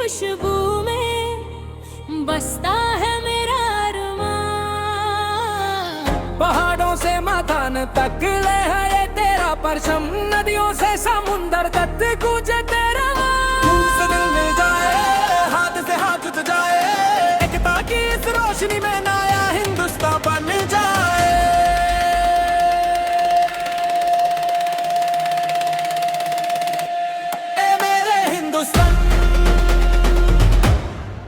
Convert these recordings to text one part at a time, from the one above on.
खुशबू में बसता है मेरा अरमान। पहाड़ों से मथान तक ले है ये तेरा परचम, नदियों से समुंदर तक गूंजे तेरा नाम। से दिल मिल जाए, हाथ से हाथ जुट जाए, एकता की इस रोशनी में नया हिंदुस्तान बन जाए। ए मेरे हिंदुस्तान,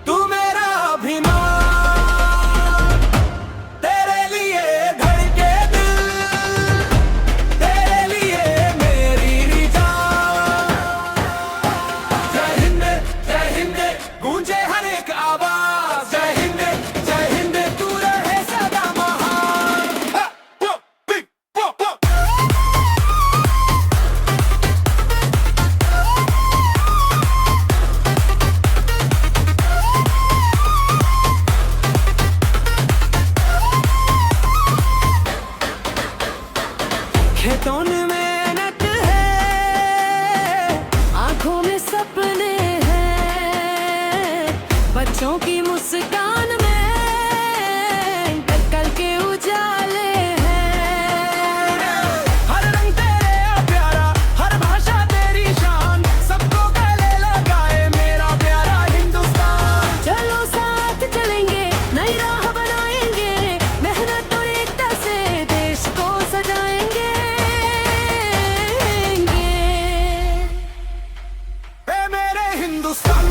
तू मेरा अभिमान, तेरे लिए धड़के दिल, तेरे लिए मेरी जान। जय हिंद गूंजे हर एक आवाज, जय हिंद तू रहे सदा महान। हा, वो, बिग, वो। खेतों में मेहनत है, आंखों में सपने हैं, बच्चों की मुस्कान में कल के उजाले हैं। हर रंग तेरे प्यारा, हर भाषा तेरी शान, सबको गले लगाए मेरा प्यारा हिंदुस्तान। चलो साथ चलेंगे, नई राह बनाएंगे, मेहनत और एकता से देश को सजाएंगे। ए मेरे हिंदुस्तान।